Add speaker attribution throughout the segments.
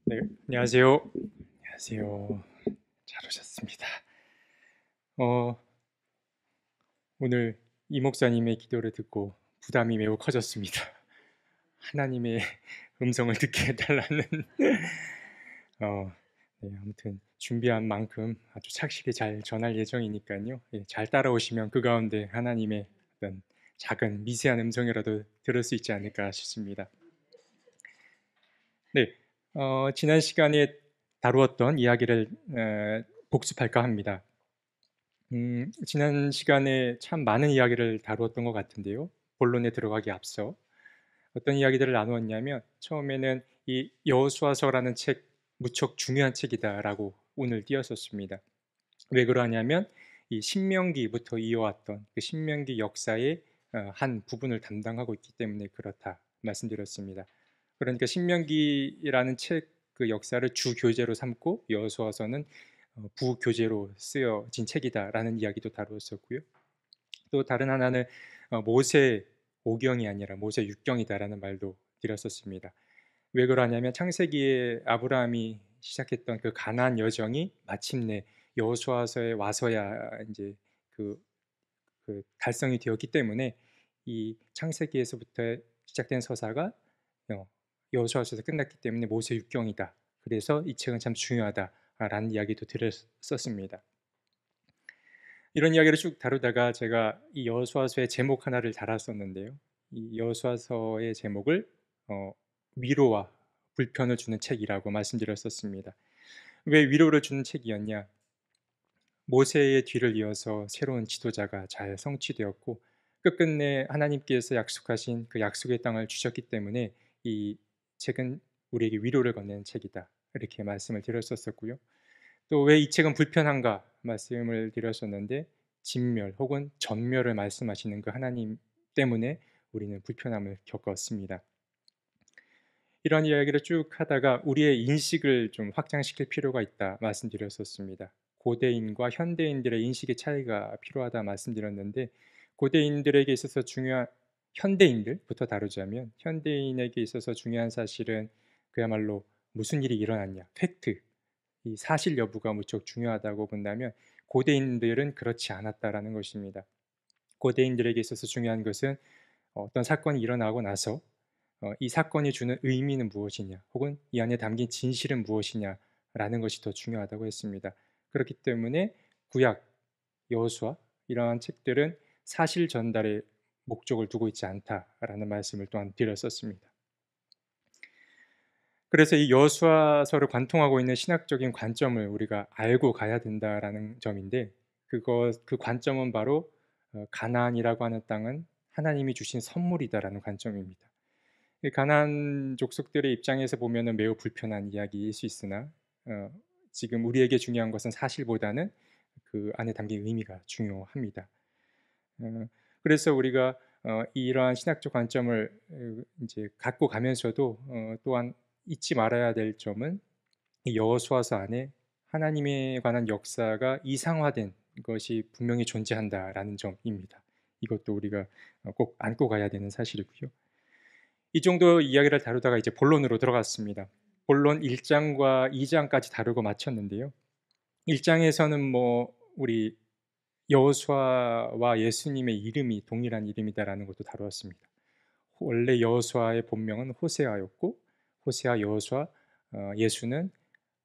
Speaker 1: 네, 안녕하세요. 안녕하세요. 잘 오셨습니다. 어, 오늘 이 목사님의 기도를 듣고 부담이 매우 커졌습니다. 하나님의 음성을 듣게 해달라는. 어, 네, 아무튼 준비한 만큼 아주 착실히 잘 전할 예정이니까요. 예, 잘 따라오시면 그 가운데 하나님의 어떤 작은 미세한 음성이라도 들을 수 있지 않을까 싶습니다. 네, 지난 시간에 다루었던 이야기를 복습할까 합니다. 지난 시간에 참 많은 이야기를 다루었던 것 같은데요. 본론에 들어가기 앞서 어떤 이야기들을 나누었냐면 처음에는 이 여호수아서라는 책 무척 중요한 책이다라고 운을 띄었었습니다. 왜 그러냐면 이 신명기부터 이어왔던 그 신명기 역사의 한 부분을 담당하고 있기 때문에 그렇다 말씀드렸습니다. 그러니까 신명기라는 책 그 역사를 주 교재로 삼고 여호수아서는 부교재로 쓰여진 책이다라는 이야기도 다루었었고요. 또 다른 하나는 모세 오경이 아니라 모세 육경이다라는 말도 드렸었습니다. 왜 그러냐면 창세기에 아브라함이 시작했던 그 가나안 여정이 마침내 여호수아서에 와서야 이제 그, 그 달성이 되었기 때문에 이 창세기에서부터 시작된 서사가 여호수아서에서 끝났기 때문에 모세 육경이다. 그래서 이 책은 참 중요하다라는 이야기도 드렸었습니다. 이런 이야기를 쭉 다루다가 제가 이 여호수아서의 제목 하나를 달았었는데요. 이 여호수아서의 제목을 위로와 불편을 주는 책이라고 말씀드렸었습니다. 왜 위로를 주는 책이었냐? 모세의 뒤를 이어서 새로운 지도자가 잘 성취되었고 끝끝내 하나님께서 약속하신 그 약속의 땅을 주셨기 때문에 이 책은 우리에게 위로를 건네는 책이다. 이렇게 말씀을 드렸었고요. 또 왜 이 책은 불편한가 말씀을 드렸었는데 진멸 혹은 전멸을 말씀하시는 그 하나님 때문에 우리는 불편함을 겪었습니다. 이런 이야기를 쭉 하다가 우리의 인식을 좀 확장시킬 필요가 있다 말씀드렸었습니다. 고대인과 현대인들의 인식의 차이가 필요하다 말씀드렸는데 고대인들에게 있어서 중요한 현대인들부터 다루자면 현대인에게 있어서 중요한 사실은 그야말로 무슨 일이 일어났냐 팩트 이 사실 여부가 무척 중요하다고 본다면 고대인들은 그렇지 않았다라는 것입니다. 고대인들에게 있어서 중요한 것은 어떤 사건이 일어나고 나서 이 사건이 주는 의미는 무엇이냐 혹은 이 안에 담긴 진실은 무엇이냐라는 것이 더 중요하다고 했습니다. 그렇기 때문에 구약, 여호수아 이러한 책들은 사실 전달에 목적을 두고 있지 않다라는 말씀을 또한 드렸었습니다. 그래서 이 여호수아서를 관통하고 있는 신학적인 관점을 우리가 알고 가야 된다라는 점인데 그 관점은 바로 가나안이라고 하는 땅은 하나님이 주신 선물이다라는 관점입니다. 이 가나안 족속들의 입장에서 보면은 매우 불편한 이야기일 수 있으나 지금 우리에게 중요한 것은 사실보다는 그 안에 담긴 의미가 중요합니다. 어, 그래서 우리가 이러한 신학적 관점을 이제 갖고 가면서도 또한 잊지 말아야 될 점은 이 여호수아서 안에 하나님에 관한 역사가 이상화된 것이 분명히 존재한다라는 점입니다. 이것도 우리가 꼭 안고 가야 되는 사실이고요. 이 정도 이야기를 다루다가 이제 본론으로 들어갔습니다. 본론 1장과 2장까지 다루고 마쳤는데요. 1장에서는 뭐 우리 여호수아와 예수님의 이름이 동일한 이름이다라는 것도 다루었습니다. 원래 여호수아의 본명은 호세아였고 호세아 여호수아 예수는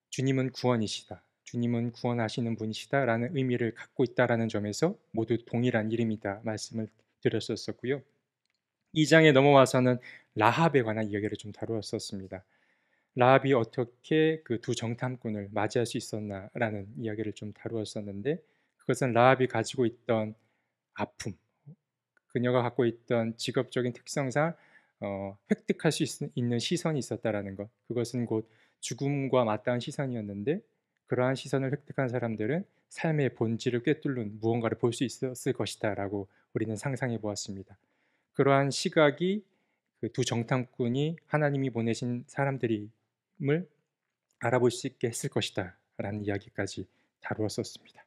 Speaker 1: 주님은 구원이시다. 주님은 구원하시는 분이시다라는 의미를 갖고 있다라는 점에서 모두 동일한 이름이다 말씀을 드렸었고요. 2장에 넘어와서는 라합에 관한 이야기를 좀 다루었었습니다. 라합이 어떻게 그 두 정탐꾼을 맞이할 수 있었나라는 이야기를 좀 다루었었는데 그것은 라합이 가지고 있던 아픔, 그녀가 갖고 있던 직업적인 특성상 획득할 수 있는 시선이 있었다라는 것. 그것은 곧 죽음과 맞닿은 시선이었는데 그러한 시선을 획득한 사람들은 삶의 본질을 꿰뚫는 무언가를 볼 수 있었을 것이다라고 우리는 상상해 보았습니다. 그러한 시각이 그 두 정탐꾼이 하나님이 보내신 사람들임을 알아볼 수 있게 했을 것이다라는 이야기까지 다루었었습니다.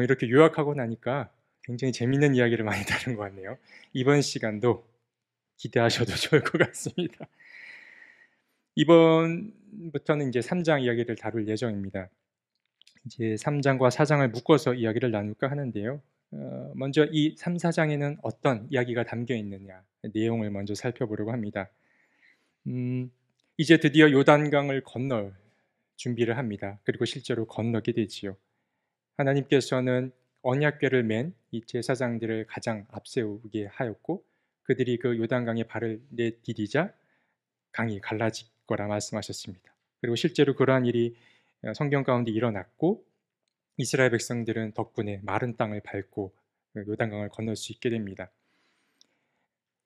Speaker 1: 이렇게 요약하고 나니까 굉장히 재밌는 이야기를 많이 다룬 것 같네요. 이번 시간도 기대하셔도 좋을 것 같습니다. 이번부터는 이제 3장 이야기를 다룰 예정입니다. 이제 3 장과 4 장을 묶어서 이야기를 나눌까 하는데요. 먼저 이 3-4 장에는 어떤 이야기가 담겨 있느냐, 내용을 먼저 살펴보려고 합니다. 이제 드디어 요단강을 건널 준비를 합니다. 그리고 실제로 건너게 되지요. 하나님께서는 언약궤를 맨 이 제사장들을 가장 앞세우게 하였고, 그들이 그 요단강에 발을 내디디자 강이 갈라질 거라 말씀하셨습니다. 그리고 실제로 그러한 일이 성경 가운데 일어났고, 이스라엘 백성들은 덕분에 마른 땅을 밟고 요단강을 건널 수 있게 됩니다.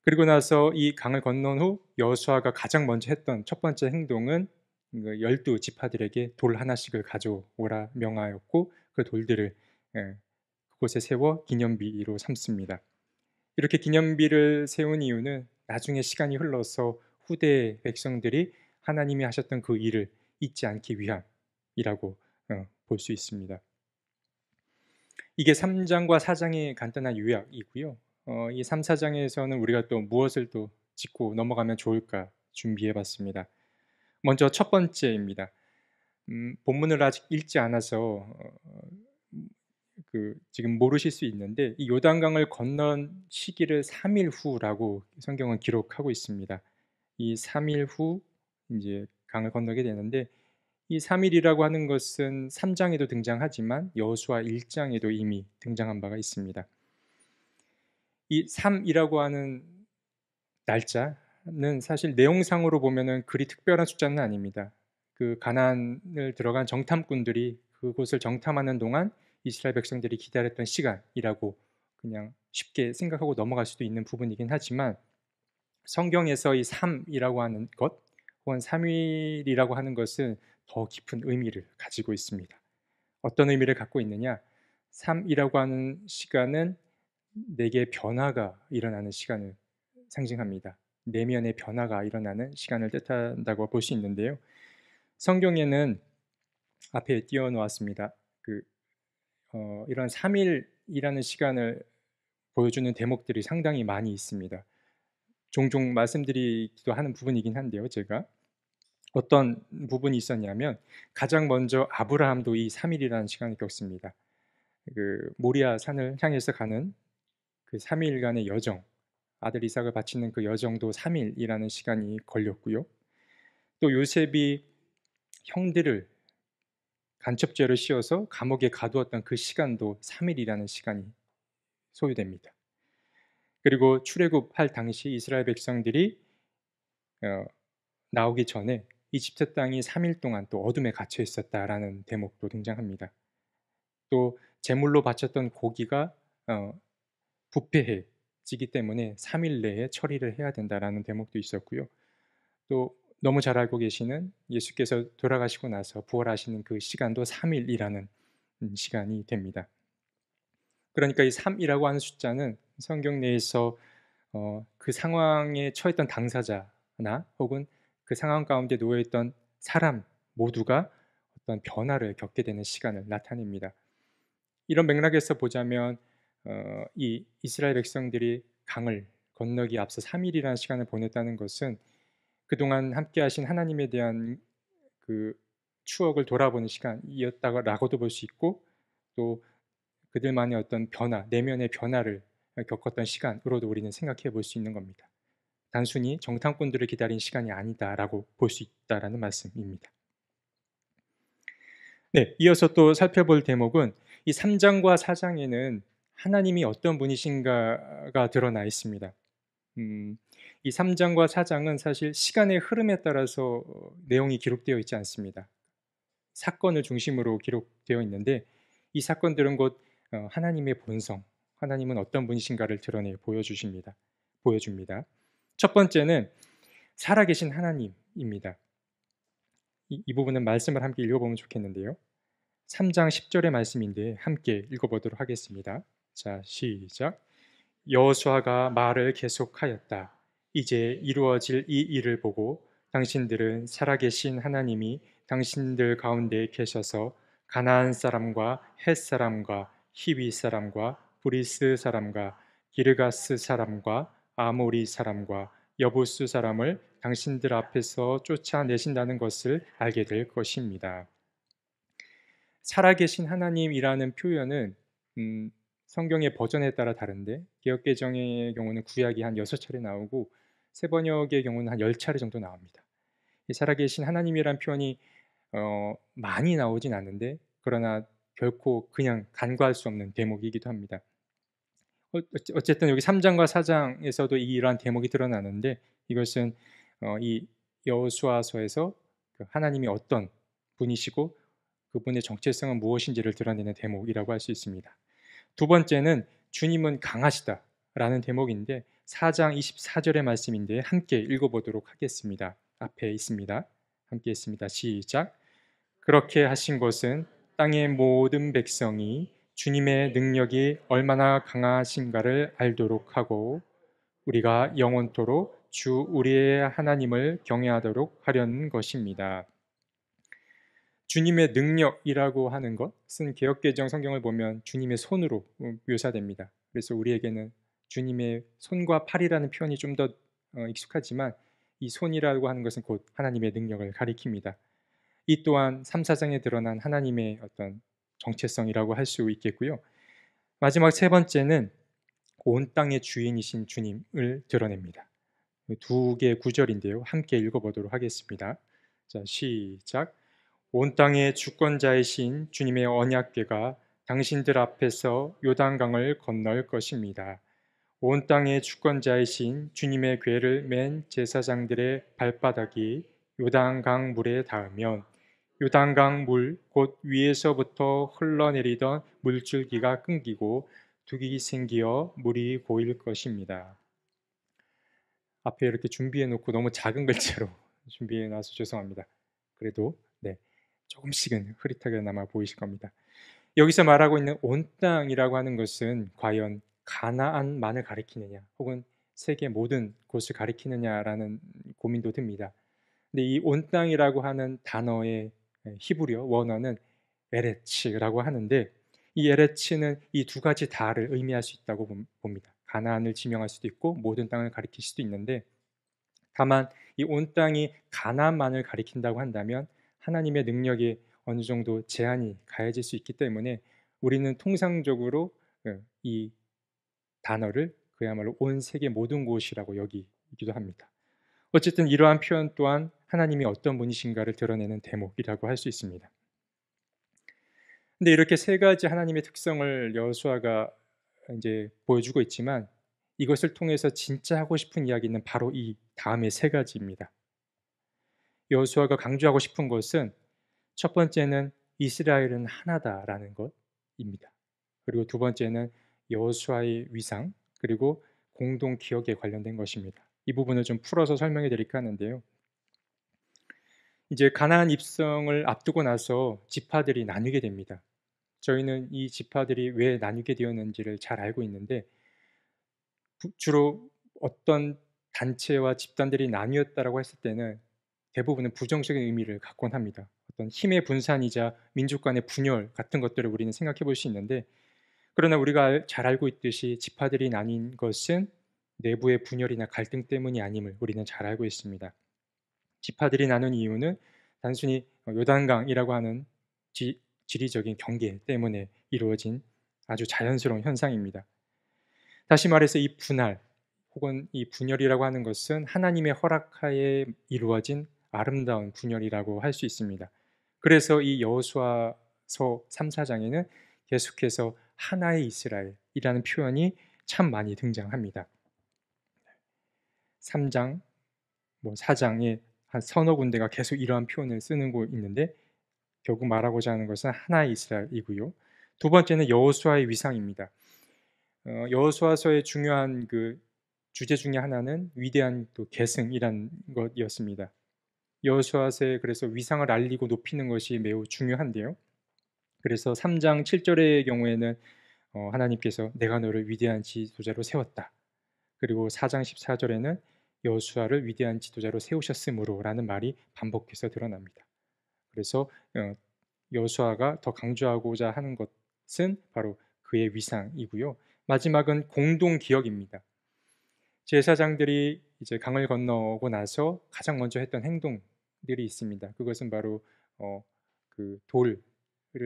Speaker 1: 그리고 나서 이 강을 건넌 후 여호수아가 가장 먼저 했던 첫 번째 행동은 12 지파들에게 돌 하나씩을 가져오라 명하였고, 그 돌들을 그곳에 세워 기념비로 삼습니다. 이렇게 기념비를 세운 이유는 나중에 시간이 흘러서 후대 백성들이 하나님이 하셨던 그 일을 잊지 않기 위함이라고 볼 수 있습니다. 이게 3 장과 4 장의 간단한 요약이고요. 이 3, 4 장에서는 우리가 또 무엇을 또 짚고 넘어가면 좋을까 준비해 봤습니다. 먼저 첫 번째입니다. 본문을 아직 읽지 않아서 지금 모르실 수 있는데, 이 요단강을 건넌 시기를 3일 후라고 성경은 기록하고 있습니다. 이 3일 후 이제 강을 건너게 되는데, 이 3 일이라고 하는 것은 3 장에도 등장하지만 여호수아 1 장에도 이미 등장한 바가 있습니다. 이 3이라고 하는 날짜는 사실 내용상으로 보면은 그리 특별한 숫자는 아닙니다. 그 가나안을 들어간 정탐꾼들이 그곳을 정탐하는 동안 이스라엘 백성들이 기다렸던 시간이라고 그냥 쉽게 생각하고 넘어갈 수도 있는 부분이긴 하지만, 성경에서 이 3이라고 하는 것, 혹은 3일이라고 하는 것은 더 깊은 의미를 가지고 있습니다. 어떤 의미를 갖고 있느냐? 3이라고 하는 시간은 내게 변화가 일어나는 시간을 상징합니다. 내면의 변화가 일어나는 시간을 뜻한다고 볼 수 있는데요. 성경에는 앞에 띄워 놓았습니다. 이런 3일이라는 시간을 보여주는 대목들이 상당히 많이 있습니다. 종종 말씀드리기도 하는 부분이긴 한데요. 제가 어떤 부분이 있었냐면, 가장 먼저 아브라함도 이 3일이라는 시간을 겪습니다. 모리아 산을 향해서 가는 그 3일간의 여정, 아들 이삭을 바치는 그 여정도 3일이라는 시간이 걸렸고요. 또 요셉이 형들을 간첩죄를 씌워서 감옥에 가두었던 그 시간도 3일이라는 시간이 소요됩니다. 그리고 출애굽할 당시 이스라엘 백성들이 어, 나오기 전에 이집트 땅이 3일 동안 또 어둠에 갇혀 있었다라는 대목도 등장합니다. 또 제물로 바쳤던 고기가 부패해지기 때문에 3일 내에 처리를 해야 된다라는 대목도 있었고요. 또 너무 잘 알고 계시는 예수께서 돌아가시고 나서 부활하시는 그 시간도 3일이라는 시간이 됩니다. 그러니까 이 3이라고 하는 숫자는 성경 내에서 그 상황에 처했던 당사자나 혹은 그 상황 가운데 놓여있던 사람 모두가 어떤 변화를 겪게 되는 시간을 나타냅니다. 이런 맥락에서 보자면 이 이스라엘 백성들이 강을 건너기 앞서 3일이라는 시간을 보냈다는 것은 그동안 함께 하신 하나님에 대한 그 추억을 돌아보는 시간이었다고도 볼 수 있고, 또 그들만의 어떤 변화, 내면의 변화를 겪었던 시간으로도 우리는 생각해 볼 수 있는 겁니다. 단순히 정탐꾼들을 기다린 시간이 아니다라고 볼 수 있다라는 말씀입니다. 네, 이어서 또 살펴볼 대목은 이 3장과 4장에는 하나님이 어떤 분이신가가 드러나 있습니다. 이 3장과 4장은 사실 시간의 흐름에 따라서 내용이 기록되어 있지 않습니다. 사건을 중심으로 기록되어 있는데, 이 사건들은 곧 하나님의 본성, 하나님은 어떤 분이신가를 드러내 보여줍니다. 첫 번째는 살아계신 하나님입니다. 이 부분은 말씀을 함께 읽어보면 좋겠는데요. 3장 10절의 말씀인데 함께 읽어보도록 하겠습니다. 자, 시작. 여호수아가 말을 계속하였다. 이제 이루어질 이 일을 보고 당신들은 살아계신 하나님이 당신들 가운데 계셔서 가나안 사람과 헷 사람과 히위 사람과 브리스 사람과 기르가스 사람과 아모리 사람과 여부수 사람을 당신들 앞에서 쫓아내신다는 것을 알게 될 것입니다. 살아계신 하나님이라는 표현은 성경의 버전에 따라 다른데 개역개정의 경우는 구약이 한 6차례 나오고 새번역의 경우는 한 10차례 정도 나옵니다. 이 살아계신 하나님이란 표현이 많이 나오진 않는데 그러나 결코 그냥 간과할 수 없는 대목이기도 합니다. 어쨌든 여기 3장과 4장에서도 이러한 대목이 드러나는데 이것은 이 여호수아서에서 하나님이 어떤 분이시고 그분의 정체성은 무엇인지를 드러내는 대목이라고 할 수 있습니다. 두 번째는 주님은 강하시다라는 대목인데 4장 24절의 말씀인데 함께 읽어보도록 하겠습니다. 앞에 있습니다. 함께 있습니다. 시작. 그렇게 하신 것은 땅의 모든 백성이 주님의 능력이 얼마나 강하신가를 알도록 하고 우리가 영원토록 주 우리의 하나님을 경외하도록 하려는 것입니다. 주님의 능력이라고 하는 것은 개역개정 성경을 보면 주님의 손으로 묘사됩니다. 그래서 우리에게는 주님의 손과 팔이라는 표현이 좀 더 익숙하지만 이 손이라고 하는 것은 곧 하나님의 능력을 가리킵니다. 이 또한 3, 4장에 드러난 하나님의 어떤 정체성이라고 할 수 있겠고요. 마지막 세 번째는 온 땅의 주인이신 주님을 드러냅니다. 두 개의 구절인데요. 함께 읽어보도록 하겠습니다. 자, 시작. 온 땅의 주권자이신 주님의 언약궤가 당신들 앞에서 요단강을 건널 것입니다. 온 땅의 주권자이신 주님의 궤를 맨 제사장들의 발바닥이 요단강 물에 닿으면 요단강 물 곧 위에서부터 흘러내리던 물줄기가 끊기고 둑이 생기어 물이 고일 것입니다. 앞에 이렇게 준비해 놓고 너무 작은 글자로 준비해 놔서 죄송합니다. 그래도 조금씩은 흐릿하게나마 보이실 겁니다. 여기서 말하고 있는 온 땅이라고 하는 것은 과연 가나안만을 가리키느냐 혹은 세계 모든 곳을 가리키느냐라는 고민도 듭니다. 근데 이 온 땅이라고 하는 단어의 히브리어 원어는 에레츠라고 하는데 이 에레츠는 이 두 가지 다를 의미할 수 있다고 봅니다. 가나안을 지명할 수도 있고 모든 땅을 가리킬 수도 있는데 다만 이 온 땅이 가나안만을 가리킨다고 한다면 하나님의 능력에 어느 정도 제한이 가해질 수 있기 때문에 우리는 통상적으로 이 단어를 그야말로 온 세계 모든 곳이라고 여기기도 합니다. 어쨌든 이러한 표현 또한 하나님이 어떤 분이신가를 드러내는 대목이라고 할 수 있습니다. 근데 이렇게 세 가지 하나님의 특성을 여호수아가 이제 보여주고 있지만 이것을 통해서 진짜 하고 싶은 이야기는 바로 이 다음의 세 가지입니다. 여호수아가 강조하고 싶은 것은 첫 번째는 이스라엘은 하나다라는 것입니다. 그리고 두 번째는 여호수아의 위상 그리고 공동 기억에 관련된 것입니다. 이 부분을 좀 풀어서 설명해 드릴까 하는데요. 이제 가나안 입성을 앞두고 나서 지파들이 나뉘게 됩니다. 저희는 이 지파들이 왜 나뉘게 되었는지를 잘 알고 있는데 주로 어떤 단체와 집단들이 나뉘었다라고 했을 때는 대부분은 부정적인 의미를 갖곤 합니다. 어떤 힘의 분산이자 민족 간의 분열 같은 것들을 우리는 생각해 볼 수 있는데 그러나 우리가 잘 알고 있듯이 지파들이 나뉜 것은 내부의 분열이나 갈등 때문이 아님을 우리는 잘 알고 있습니다. 지파들이 나눈 이유는 단순히 요단강이라고 하는 지리적인 경계 때문에 이루어진 아주 자연스러운 현상입니다. 다시 말해서 이 분할 혹은 이 분열이라고 하는 것은 하나님의 허락하에 이루어진 아름다운 분열이라고 할 수 있습니다. 그래서 이 여호수아서 3, 4장에는 계속해서 하나의 이스라엘이라는 표현이 참 많이 등장합니다. 3장, 4장에 한 서너 군데가 계속 이러한 표현을 쓰는 곳 있는데 결국 말하고자 하는 것은 하나의 이스라엘이고요. 두 번째는 여호수아의 위상입니다. 여호수아서의 중요한 그 주제 중에 하나는 위대한 또 계승이란 것이었습니다. 여호수아서에 그래서 위상을 알리고 높이는 것이 매우 중요한데요. 그래서 3장 7절의 경우에는 하나님께서 내가 너를 위대한 지도자로 세웠다. 그리고 4장 14절에는 여호수아를 위대한 지도자로 세우셨으므로라는 말이 반복해서 드러납니다. 그래서 여호수아가 더 강조하고자 하는 것은 바로 그의 위상이고요. 마지막은 공동 기억입니다. 제사장들이 이제 강을 건너고 나서 가장 먼저 했던 행동들이 있습니다. 그것은 바로 그 돌을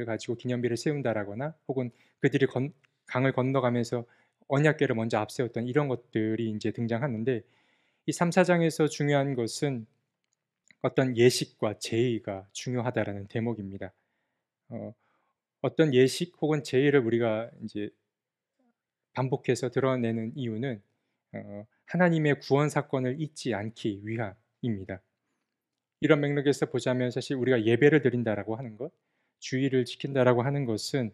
Speaker 1: 가지고 기념비를 세운다라거나 혹은 그들이 강을 건너가면서 언약궤를 먼저 앞세웠던 이런 것들이 이제 등장하는데, 이 3, 4장에서 중요한 것은 어떤 예식과 제의가 중요하다라는 대목입니다. 어, 어떤 예식 혹은 제의를 우리가 이제 반복해서 드러내는 이유는 하나님의 구원 사건을 잊지 않기 위함입니다. 이런 맥락에서 보자면 사실 우리가 예배를 드린다라고 하는 것, 주의를 지킨다라고 하는 것은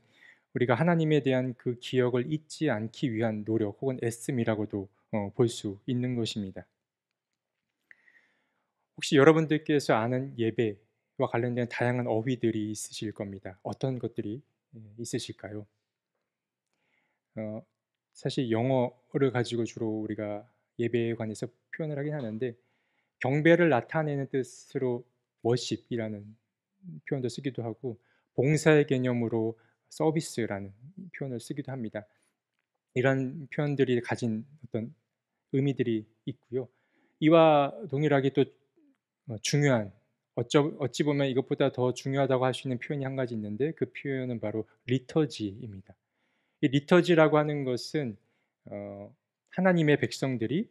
Speaker 1: 우리가 하나님에 대한 그 기억을 잊지 않기 위한 노력 혹은 애씀이라고도 볼 수 있는 것입니다. 혹시 여러분들께서 아는 예배와 관련된 다양한 어휘들이 있으실 겁니다. 어떤 것들이 있으실까요? 어, 사실 영어를 가지고 주로 우리가 예배에 관해서 표현을 하긴 하는데, 경배를 나타내는 뜻으로 worship이라는 표현도 쓰기도 하고, 봉사의 개념으로 서비스라는 표현을 쓰기도 합니다. 이런 표현들이 가진 어떤 의미들이 있고요. 이와 동일하게 또 중요한, 어찌 보면 이것보다 더 중요하다고 할 수 있는 표현이 한 가지 있는데, 그 표현은 바로 리터지입니다. 이 리터지라고 하는 것은 하나님의 백성들이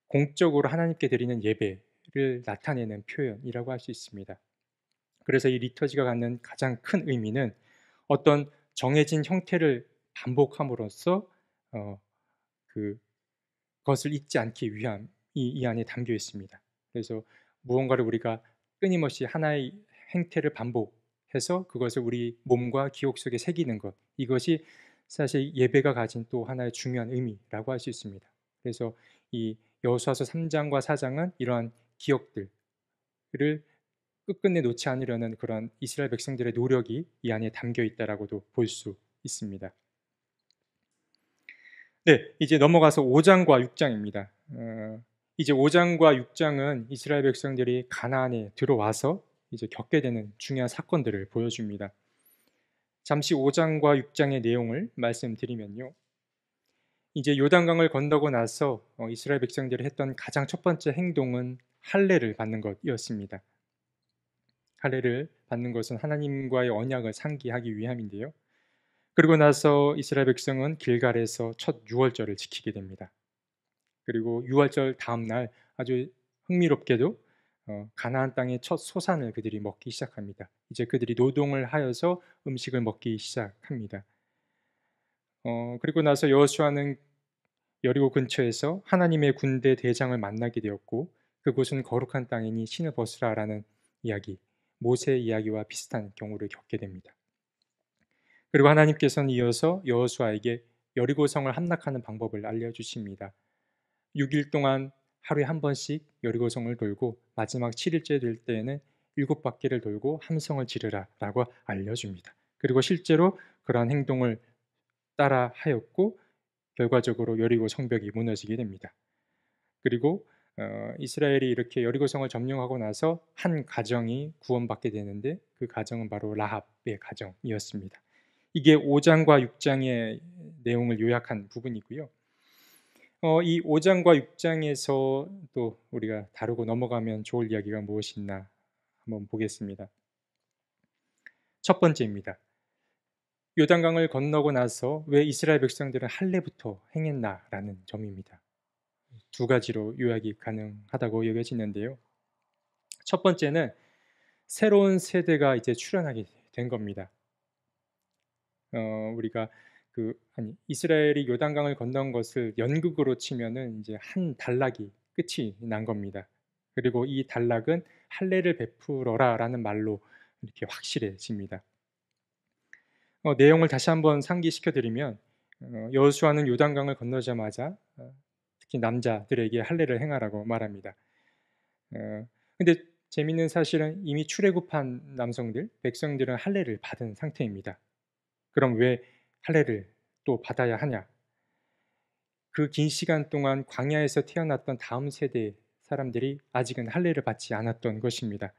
Speaker 1: 공적으로 하나님께 드리는 예배를 나타내는 표현이라고 할 수 있습니다. 그래서 이 리터지가 갖는 가장 큰 의미는 어떤 정해진 형태를 반복함으로써 그것을 잊지 않기 위함이 이 안에 담겨 있습니다. 그래서 무언가를 우리가 끊임없이 하나의 행태를 반복해서 그것을 우리 몸과 기억 속에 새기는 것, 이것이 사실 예배가 가진 또 하나의 중요한 의미라고 할 수 있습니다. 그래서 이 여호수아서 3장과 4장은 이러한 기억들을 끝끝내 놓지 않으려는 그런 이스라엘 백성들의 노력이 이 안에 담겨 있다라고도 볼 수 있습니다. 네, 이제 넘어가서 5장과 6장입니다. 이제 5장과 6장은 이스라엘 백성들이 가나안에 들어와서 이제 겪게 되는 중요한 사건들을 보여줍니다. 잠시 5장과 6장의 내용을 말씀드리면요. 이제 요단강을 건너고 나서 이스라엘 백성들이 했던 가장 첫 번째 행동은 할례를 받는 것이었습니다. 할례를 받는 것은 하나님과의 언약을 상기하기 위함인데요. 그리고 나서 이스라엘 백성은 길갈에서 첫 유월절을 지키게 됩니다. 그리고 유월절 다음 날 아주 흥미롭게도 가나안 땅의 첫 소산을 그들이 먹기 시작합니다. 이제 그들이 노동을 하여서 음식을 먹기 시작합니다. 그리고 나서 여호수아는 여리고 근처에서 하나님의 군대 대장을 만나게 되었고, 그곳은 거룩한 땅이니 신을 벗으라라는 이야기, 모세의 이야기와 비슷한 경우를 겪게 됩니다. 그리고 하나님께서는 이어서 여호수아에게 여리고성을 함락하는 방법을 알려주십니다. 6일 동안 하루에 한 번씩 여리고성을 돌고 마지막 7일째 될 때에는 7바퀴를 돌고 함성을 지르라 라고 알려줍니다. 그리고 실제로 그러한 행동을 따라 하였고 결과적으로 여리고 성벽이 무너지게 됩니다. 그리고 이스라엘이 이렇게 여리고성을 점령하고 나서 한 가정이 구원받게 되는데, 그 가정은 바로 라합의 가정이었습니다. 이게 5장과 6장의 내용을 요약한 부분이고요. 이 5장과 6장에서 또 우리가 다루고 넘어가면 좋을 이야기가 무엇이 있나 한번 보겠습니다. 첫 번째입니다. 요단강을 건너고 나서 왜 이스라엘 백성들은 할례부터 행했나라는 점입니다. 두 가지로 요약이 가능하다고 여겨지는데요. 첫 번째는 새로운 세대가 이제 출현하게 된 겁니다. 우리가 이스라엘이 요단강을 건넌 것을 연극으로 치면은 이제 한 단락이 끝이 난 겁니다. 그리고 이 단락은 할례를 베풀어라라는 말로 이렇게 확실해집니다. 내용을 다시 한번 상기시켜 드리면, 여호수아는 요단강을 건너자마자 특히 남자들에게 할례를 행하라고 말합니다. 근데 재미있는 사실은 이미 출애굽한 남성들, 백성들은 할례를 받은 상태입니다. 그럼 왜 할례를 또 받아야 하냐? 그 긴 시간 동안 광야에서 태어났던 다음 세대 사람들이 아직은 할례를 받지 않았던 것입니다.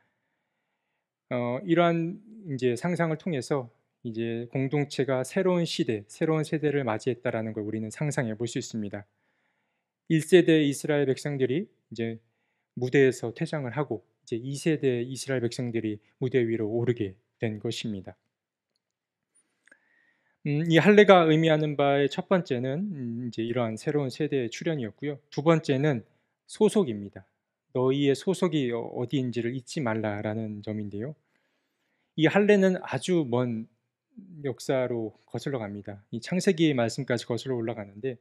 Speaker 1: 이러한 이제 상상을 통해서 이제 공동체가 새로운 시대, 새로운 세대를 맞이했다라는 걸 우리는 상상해 볼 수 있습니다. 1세대 이스라엘 백성들이 이제 무대에서 퇴장을 하고 이제 2세대 이스라엘 백성들이 무대 위로 오르게 된 것입니다. 이 할례가 의미하는 바의 첫 번째는 이제 이러한 새로운 세대의 출현이었고요. 두 번째는 소속입니다. 너희의 소속이 어디인지를 잊지 말라라는 점인데요. 이 할례는 아주 먼 역사로 거슬러 갑니다. 이 창세기의 말씀까지 거슬러 올라가는데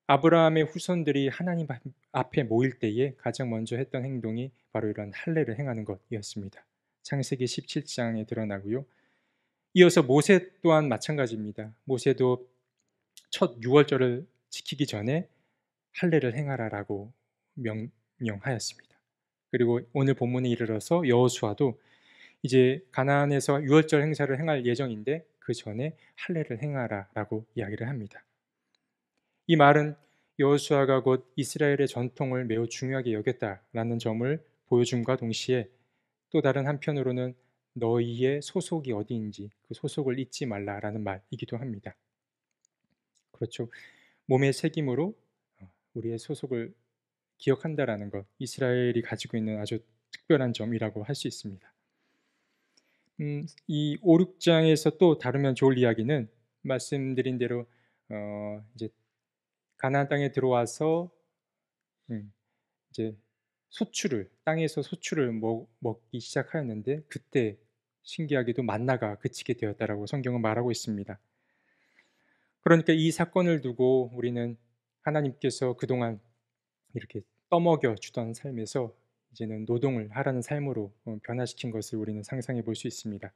Speaker 1: 아브라함의 후손들이 하나님 앞에 모일 때에 가장 먼저 했던 행동이 바로 이런 할례를 행하는 것이었습니다. 창세기 17장에 드러나고요. 이어서 모세 또한 마찬가지입니다. 모세도 첫 유월절을 지키기 전에 할례를 행하라라고 명령하였습니다. 그리고 오늘 본문에 이르러서 여호수아도 이제 가나안에서 유월절 행사를 행할 예정인데 그 전에 할례를 행하라라고 이야기를 합니다. 이 말은 여호수아가 곧 이스라엘의 전통을 매우 중요하게 여겼다라는 점을 보여줌과 동시에 또 다른 한편으로는 너희의 소속이 어디인지 그 소속을 잊지 말라라는 말이기도 합니다. 그렇죠. 몸의 책임으로 우리의 소속을 기억한다라는 것, 이스라엘이 가지고 있는 아주 특별한 점이라고 할 수 있습니다. 이 5, 6장에서 또 다루면 좋을 이야기는 말씀드린 대로 이제 가나안 땅에 들어와서 이제 땅에서 소출을 먹기 시작하였는데 그때 신기하게도 만나가 그치게 되었다라고 성경은 말하고 있습니다. 그러니까 이 사건을 두고 우리는 하나님께서 그동안 이렇게 떠먹여 주던 삶에서 이제는 노동을 하라는 삶으로 변화시킨 것을 우리는 상상해 볼 수 있습니다.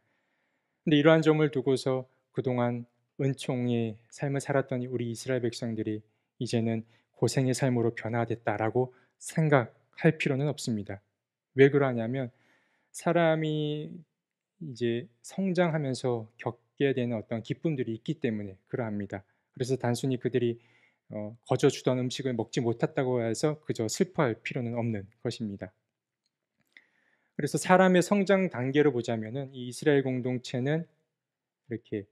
Speaker 1: 근데 이러한 점을 두고서 그동안 은총의 삶을 살았던 우리 이스라엘 백성들이 이제는 고생의 삶으로 변화됐다라고 생각할 필요는 없습니다. 왜 그러냐면 사람이 이제 성장하면서 겪게 되는 어떤 기쁨들이 있기 때문에 그러합니다. 그래서 단순히 그들이 거저 주던 음식을 먹지 못했다고 해서 그저 슬퍼할 필요는 없는 것입니다. 그래서 사람의 성장 단계로 보자면은 이 이스라엘 공동체는 이렇게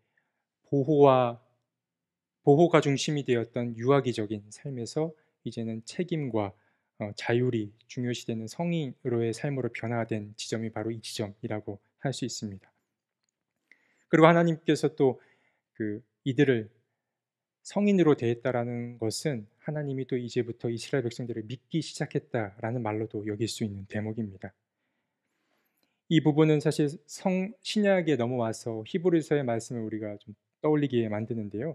Speaker 1: 보호가 중심이 되었던 유아기적인 삶에서 이제는 책임과 자율이 중요시되는 성인으로의 삶으로 변화된 지점이 바로 이 지점이라고 할 수 있습니다. 그리고 하나님께서 또 이들을 성인으로 대했다라는 것은 하나님이 또 이제부터 이스라엘 백성들을 믿기 시작했다라는 말로도 여길 수 있는 대목입니다. 이 부분은 사실 신약에 넘어와서 히브리서의 말씀을 우리가 좀 떠올리게 만드는데요.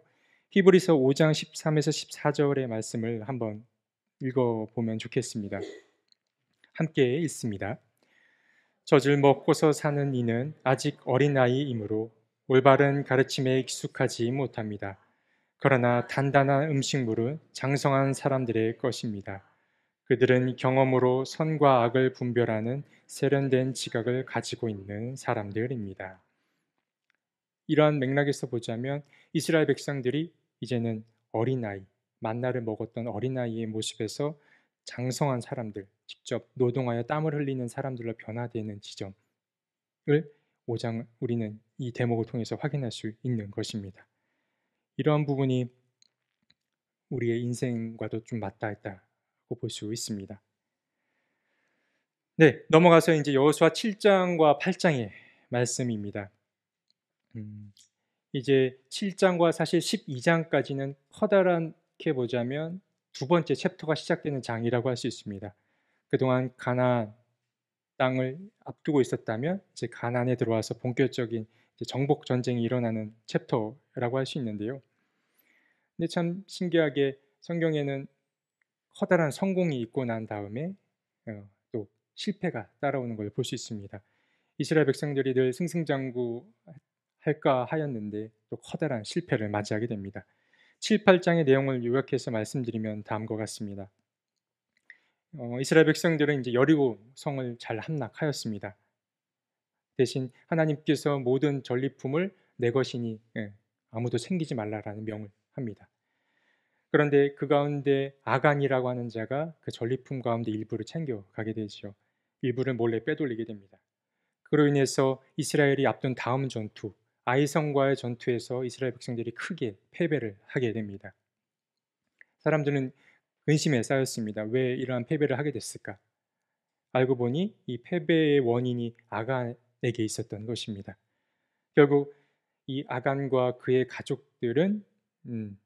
Speaker 1: 히브리서 5장 13에서 14절의 말씀을 한번 읽어보면 좋겠습니다. 함께 읽습니다. 젖을 먹고서 사는 이는 아직 어린아이이므로 올바른 가르침에 익숙하지 못합니다. 그러나 단단한 음식물은 장성한 사람들의 것입니다. 그들은 경험으로 선과 악을 분별하는 세련된 지각을 가지고 있는 사람들입니다. 이러한 맥락에서 보자면 이스라엘 백성들이 이제는 어린아이, 만나를 먹었던 어린아이의 모습에서 장성한 사람들, 직접 노동하여 땀을 흘리는 사람들로 변화되는 지점을 5장 우리는 이 대목을 통해서 확인할 수 있는 것입니다. 이러한 부분이 우리의 인생과도 좀 맞닿아 있다고 볼 수 있습니다. 네, 넘어가서 이제 여호수아 7장과 8장의 말씀입니다. 이제 7장과 사실 12장까지는 커다랗게 보자면 두 번째 챕터가 시작되는 장이라고 할 수 있습니다. 그동안 가나안 땅을 앞두고 있었다면 이제 가나안에 들어와서 본격적인 이제 정복 전쟁이 일어나는 챕터라고 할 수 있는데요. 근데 참 신기하게 성경에는 커다란 성공이 있고 난 다음에 또 실패가 따라오는 걸 볼 수 있습니다. 이스라엘 백성들이 늘 승승장구할까 하였는데 또 커다란 실패를 맞이하게 됩니다. 7, 8장의 내용을 요약해서 말씀드리면 다음과 같습니다. 이스라엘 백성들은 이제 여리고 성을 잘 함락하였습니다. 대신 하나님께서 모든 전리품을 내 것이니 아무도 챙기지 말라라는 명을 합니다. 그런데 그 가운데 아간이라고 하는 자가 그 전리품 가운데 일부를 챙겨가게 되죠. 일부를 몰래 빼돌리게 됩니다. 그로 인해서 이스라엘이 앞둔 다음 전투, 아이성과의 전투에서 이스라엘 백성들이 크게 패배를 하게 됩니다. 사람들은 근심에 쌓였습니다. 왜 이러한 패배를 하게 됐을까? 알고 보니 이 패배의 원인이 아간에게 있었던 것입니다. 결국 이 아간과 그의 가족들은 음,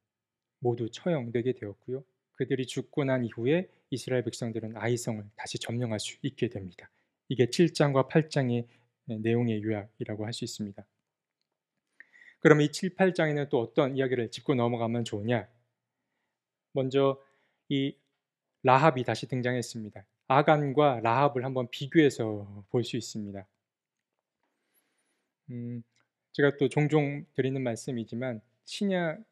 Speaker 1: 모두 처형되게 되었고요. 그들이 죽고 난 이후에 이스라엘 백성들은 아이성을 다시 점령할 수 있게 됩니다. 이게 7장과 8장의 내용의 요약이라고 할 수 있습니다. 그럼 이 7, 8장에는 또 어떤 이야기를 짚고 넘어가면 좋으냐? 먼저 이 라합이 다시 등장했습니다. 아간과 라합을 한번 비교해서 볼 수 있습니다. 제가 또 종종 드리는 말씀이지만 신약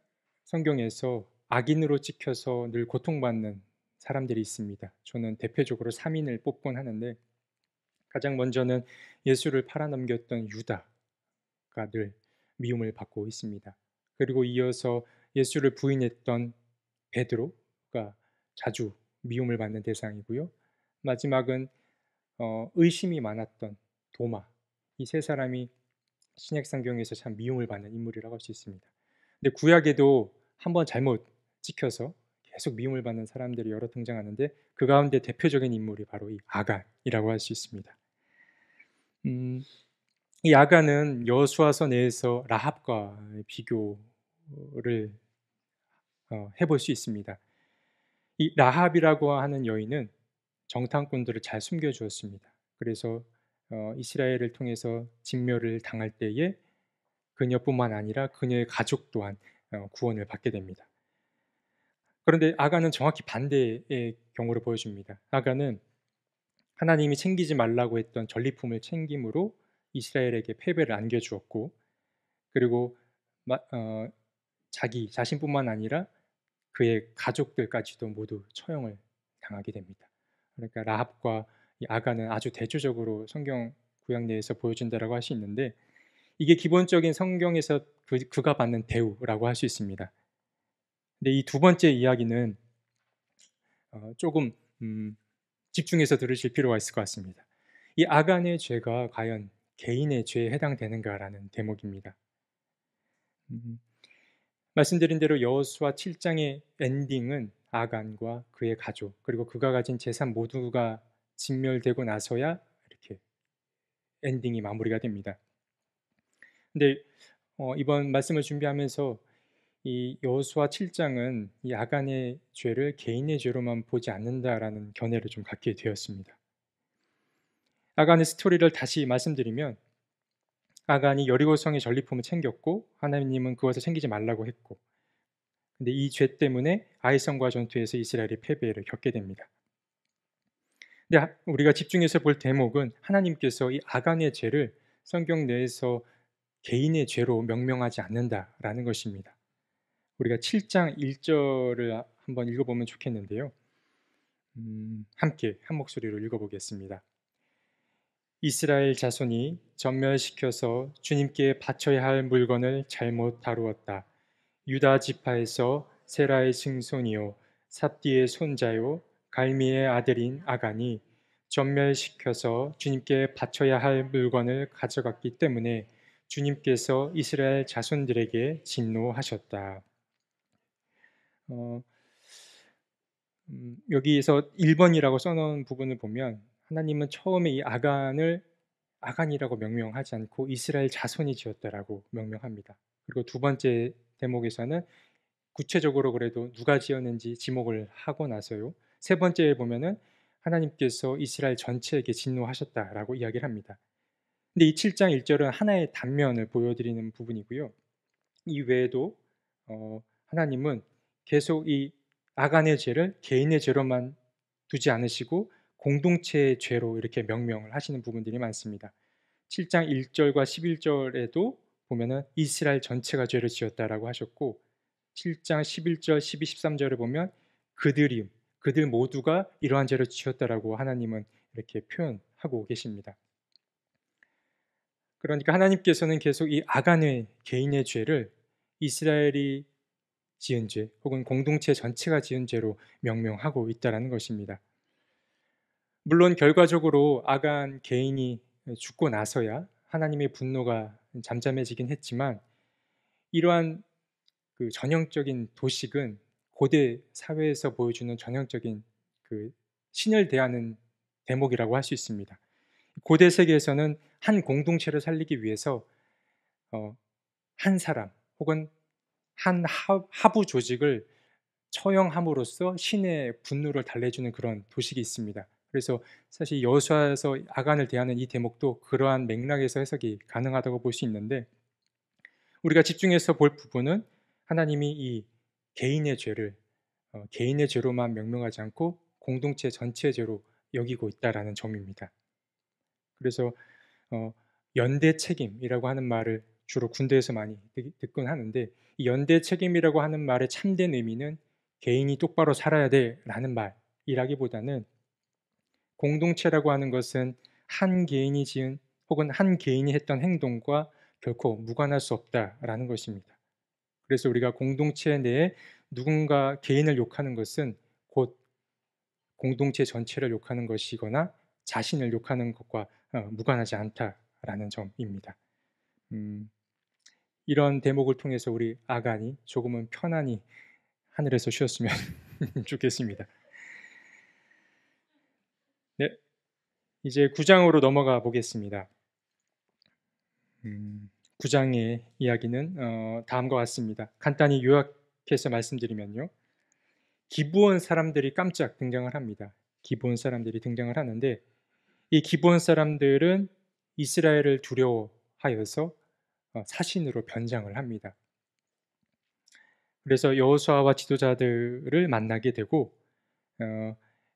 Speaker 1: 성경에서 악인으로 찍혀서 늘 고통받는 사람들이 있습니다. 저는 대표적으로 3인을 뽑곤 하는데 가장 먼저는 예수를 팔아넘겼던 유다가 늘 미움을 받고 있습니다. 그리고 이어서 예수를 부인했던 베드로가 자주 미움을 받는 대상이고요. 마지막은 의심이 많았던 도마, 이 세 사람이 신약 성경에서 참 미움을 받는 인물이라고 할 수 있습니다. 근데 구약에도 한번 잘못 찍혀서 계속 미움을 받는 사람들이 여러 등장하는데 그 가운데 대표적인 인물이 바로 이 아간이라고 할 수 있습니다. 이 아간은 여호수아서 내에서 라합과 비교를 해볼 수 있습니다. 이 라합이라고 하는 여인은 정탐꾼들을 잘 숨겨주었습니다. 그래서 이스라엘을 통해서 진멸을 당할 때에 그녀뿐만 아니라 그녀의 가족 또한 구원을 받게 됩니다. 그런데 아간은 정확히 반대의 경우를 보여줍니다. 아간은 하나님이 챙기지 말라고 했던 전리품을 챙김으로 이스라엘에게 패배를 안겨주었고, 그리고 자기 자신뿐만 아니라 그의 가족들까지도 모두 처형을 당하게 됩니다. 그러니까 라합과 이 아간은 아주 대조적으로 성경 구약 내에서 보여준다라고 할 수 있는데 이게 기본적인 성경에서 그가 받는 대우라고 할 수 있습니다. 근데 이 두 번째 이야기는 조금 집중해서 들으실 필요가 있을 것 같습니다. 이 아간의 죄가 과연 개인의 죄에 해당되는가라는 대목입니다. 말씀드린 대로 여호수아 7장의 엔딩은 아간과 그의 가족 그리고 그가 가진 재산 모두가 진멸되고 나서야 이렇게 엔딩이 마무리가 됩니다. 근데 이번 말씀을 준비하면서 이 여호수아 7장은 이 아간의 죄를 개인의 죄로만 보지 않는다라는 견해를 좀 갖게 되었습니다. 아간의 스토리를 다시 말씀드리면 아간이 여리고성의 전리품을 챙겼고 하나님은 그것을 챙기지 말라고 했고 근데 이 죄 때문에 아이성과 전투에서 이스라엘이 패배를 겪게 됩니다. 근데 우리가 집중해서 볼 대목은 하나님께서 이 아간의 죄를 성경 내에서 개인의 죄로 명명하지 않는다라는 것입니다. 우리가 7장 1절을 한번 읽어보면 좋겠는데요. 함께 한 목소리로 읽어보겠습니다. 이스라엘 자손이 전멸시켜서 주님께 바쳐야 할 물건을 잘못 다루었다. 유다 지파에서 세라의 증손이요 삽디의 손자요 갈미의 아들인 아간이 전멸시켜서 주님께 바쳐야 할 물건을 가져갔기 때문에 주님께서 이스라엘 자손들에게 진노하셨다. 여기에서 1번이라고 써놓은 부분을 보면 하나님은 처음에 이 아간을 아간이라고 명명하지 않고 이스라엘 자손이 지었다라고 명명합니다. 그리고 두 번째 대목에서는 구체적으로 그래도 누가 지었는지 지목을 하고 나서요. 세 번째에 보면은 하나님께서 이스라엘 전체에게 진노하셨다라고 이야기를 합니다. 근데 이 7장 1절은 하나의 단면을 보여드리는 부분이고요. 이 외에도 하나님은 계속 이 아간의 죄를 개인의 죄로만 두지 않으시고 공동체의 죄로 이렇게 명명을 하시는 부분들이 많습니다. 7장 1절과 11절에도 보면은 이스라엘 전체가 죄를 지었다라고 하셨고 7장 11절, 12, 13절을 보면 그들 모두가 이러한 죄를 지었다라고 하나님은 이렇게 표현하고 계십니다. 그러니까 하나님께서는 계속 이 아간의 개인의 죄를 이스라엘이 지은 죄 혹은 공동체 전체가 지은 죄로 명명하고 있다는 것입니다. 물론 결과적으로 아간 개인이 죽고 나서야 하나님의 분노가 잠잠해지긴 했지만 이러한 그 전형적인 도식은 고대 사회에서 보여주는 전형적인 그 신을 대하는 대목이라고 할 수 있습니다. 고대 세계에서는 한 공동체를 살리기 위해서 한 사람 혹은 한 하부 조직을 처형함으로써 신의 분노를 달래주는 그런 도식이 있습니다. 그래서 사실 여호수아에서 아간을 대하는 이 대목도 그러한 맥락에서 해석이 가능하다고 볼 수 있는데, 우리가 집중해서 볼 부분은 하나님이 이 개인의 죄를 개인의 죄로만 명명하지 않고 공동체 전체의 죄로 여기고 있다라는 점입니다. 그래서 어, 연대 책임이라고 하는 말을 주로 군대에서 많이 듣곤 하는데, 이 연대 책임이라고 하는 말의 참된 의미는 개인이 똑바로 살아야 돼라는 말이라기보다는, 공동체라고 하는 것은 한 개인이 지은 혹은 한 개인이 했던 행동과 결코 무관할 수 없다라는 것입니다. 그래서 우리가 공동체 내에 누군가 개인을 욕하는 것은 곧 공동체 전체를 욕하는 것이거나 자신을 욕하는 것과 무관하지 않다라는 점입니다. 음, 이런 대목을 통해서 우리 아간이 조금은 편안히 하늘에서 쉬었으면 좋겠습니다. 네, 이제 9장으로 넘어가 보겠습니다. 9장의 이야기는 다음과 같습니다. 간단히 요약해서 말씀드리면요, 기브온 사람들이 깜짝 등장을 합니다. 기브온 사람들이 등장을 하는데, 이 기브온 사람들은 이스라엘을 두려워하여서 사신으로 변장을 합니다. 그래서 여호수아와 지도자들을 만나게 되고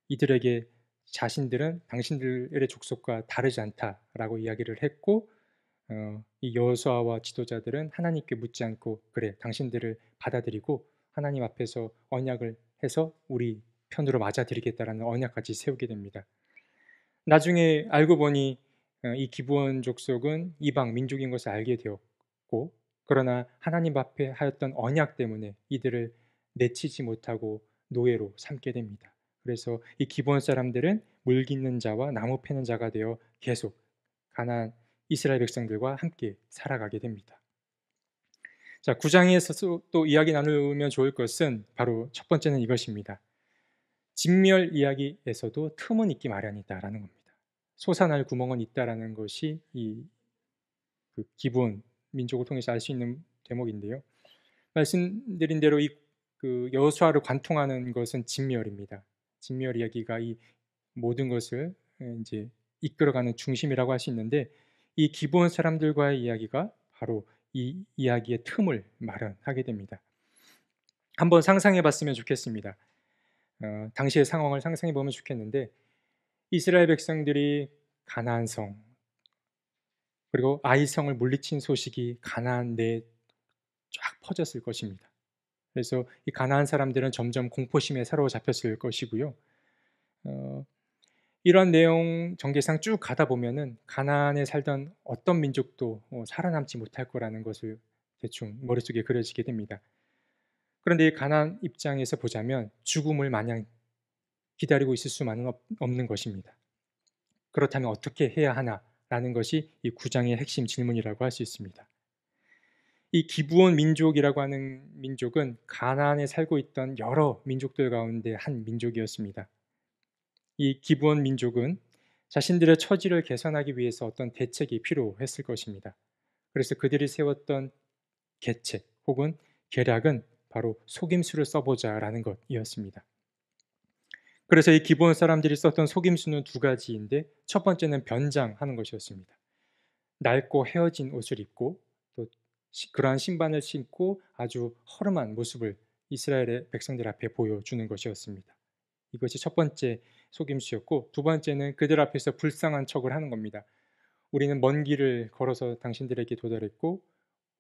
Speaker 1: 이들에게 자신들은 당신들의 족속과 다르지 않다라고 이야기를 했고, 이 여호수아와 지도자들은 하나님께 묻지 않고 그래 당신들을 받아들이고 하나님 앞에서 언약을 해서 우리 편으로 맞아들이겠다라는 언약까지 세우게 됩니다. 나중에 알고 보니 이 기브온 족속은 이방 민족인 것을 알게 되었고, 그러나 하나님 앞에 하였던 언약 때문에 이들을 내치지 못하고 노예로 삼게 됩니다. 그래서 이 기브온 사람들은 물 깃는 자와 나무 패는 자가 되어 계속 가나안 이스라엘 백성들과 함께 살아가게 됩니다. 자, 9장에서 또 이야기 나누면 좋을 것은 바로 첫 번째는 이것입니다. 진멸 이야기에서도 틈은 있기 마련이다라는 겁니다. 솟아날 구멍은 있다라는 것이 그 기본 민족을 통해서 알 수 있는 대목인데요. 말씀드린 대로 그 여호수아를 관통하는 것은 진멸입니다. 진멸 이야기가 이 모든 것을 이제 이끌어가는 중심이라고 할 수 있는데, 이 기본 사람들과의 이야기가 바로 이 이야기의 틈을 마련하게 됩니다. 한번 상상해 봤으면 좋겠습니다. 당시의 상황을 상상해 보면 좋겠는데, 이스라엘 백성들이 가나안 성 그리고 아이성을 물리친 소식이 가나안 내에 쫙 퍼졌을 것입니다. 그래서 이 가나안 사람들은 점점 공포심에 사로잡혔을 것이고요. 이런 내용 전개상 쭉 가다 보면은 가나안에 살던 어떤 민족도 살아남지 못할 거라는 것을 대충 머릿속에 그려지게 됩니다. 그런데 이 가나안 입장에서 보자면 죽음을 마냥 기다리고 있을 수만은 없는 것입니다. 그렇다면 어떻게 해야 하나라는 것이 이 9장의 핵심 질문이라고 할 수 있습니다. 이 기브온 민족이라고 하는 민족은 가나안에 살고 있던 여러 민족들 가운데 한 민족이었습니다. 이 기브온 민족은 자신들의 처지를 개선하기 위해서 어떤 대책이 필요했을 것입니다. 그래서 그들이 세웠던 계책 혹은 계략은 바로 속임수를 써보자라는 것이었습니다. 그래서 이 기브온 사람들이 썼던 속임수는 두 가지인데, 첫 번째는 변장하는 것이었습니다. 낡고 헤어진 옷을 입고 또 그러한 신발을 신고 아주 허름한 모습을 이스라엘의 백성들 앞에 보여주는 것이었습니다. 이것이 첫 번째 속임수였고, 두 번째는 그들 앞에서 불쌍한 척을 하는 겁니다. 우리는 먼 길을 걸어서 당신들에게 도달했고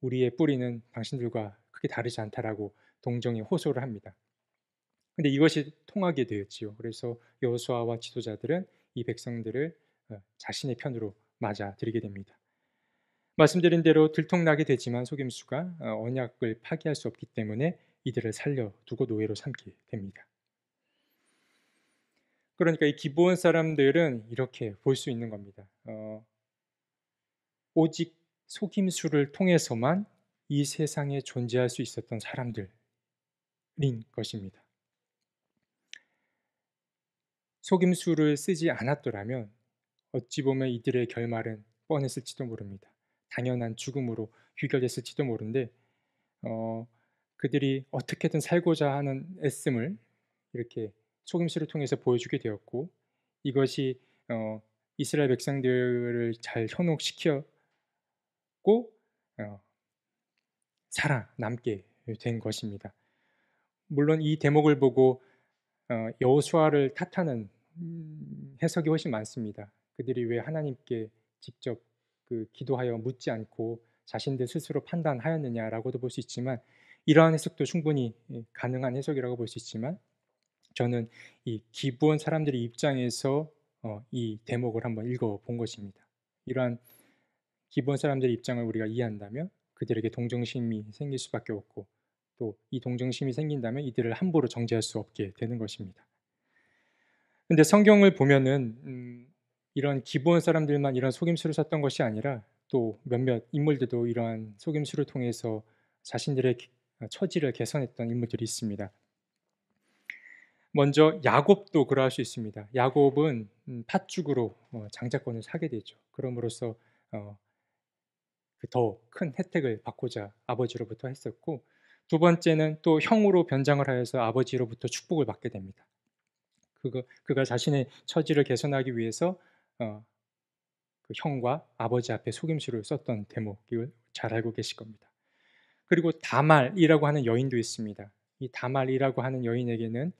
Speaker 1: 우리의 뿌리는 당신들과 크게 다르지 않다라고 동정에 호소를 합니다. 근데 이것이 통하게 되었지요. 그래서 여호수아와 지도자들은 이 백성들을 자신의 편으로 맞아들이게 됩니다. 말씀드린 대로 들통나게 되지만 속임수가 언약을 파기할 수 없기 때문에 이들을 살려두고 노예로 삼게 됩니다. 그러니까 이 기브온 사람들은 이렇게 볼 수 있는 겁니다. 오직 속임수를 통해서만 이 세상에 존재할 수 있었던 사람들, 것입니다. 속임수를 쓰지 않았더라면 어찌 보면 이들의 결말은 뻔했을지도 모릅니다. 당연한 죽음으로 귀결됐을지도 모르는데 어, 그들이 어떻게든 살고자 하는 애씀을 이렇게 속임수를 통해서 보여주게 되었고 이것이 이스라엘 백성들을 잘 현혹시켰고 어, 살아남게 된 것입니다. 물론 이 대목을 보고 여호수아를 탓하는 해석이 훨씬 많습니다. 그들이 왜 하나님께 직접 기도하여 묻지 않고 자신들 스스로 판단하였느냐라고도 볼 수 있지만 이러한 해석도 충분히 가능한 해석이라고 볼 수 있지만 저는 이 기브온 사람들의 입장에서 이 대목을 한번 읽어본 것입니다. 이러한 기브온 사람들의 입장을 우리가 이해한다면 그들에게 동정심이 생길 수밖에 없고 또 이 동정심이 생긴다면 이들을 함부로 정죄할 수 없게 되는 것입니다. 근데 성경을 보면은 이런 기브온 사람들만 이런 속임수를 썼던 것이 아니라 또 몇몇 인물들도 이러한 속임수를 통해서 자신들의 처지를 개선했던 인물들이 있습니다. 먼저 야곱도 그러할 수 있습니다. 야곱은 팥죽으로 장자권을 사게 되죠. 그럼으로써 더 큰 혜택을 받고자 아버지로부터 했었고 두 번째는 또 형으로 변장을 하여서 아버지로부터 축복을 받게 됩니다. 그가 자신의 처지를 개선하기 위해서 그 형과 아버지 앞에 속임수를 썼던 대목을 잘 알고 계실 겁니다. 그리고 다말이라고 하는 여인도 있습니다. 이 다말이라고 하는 여인에게는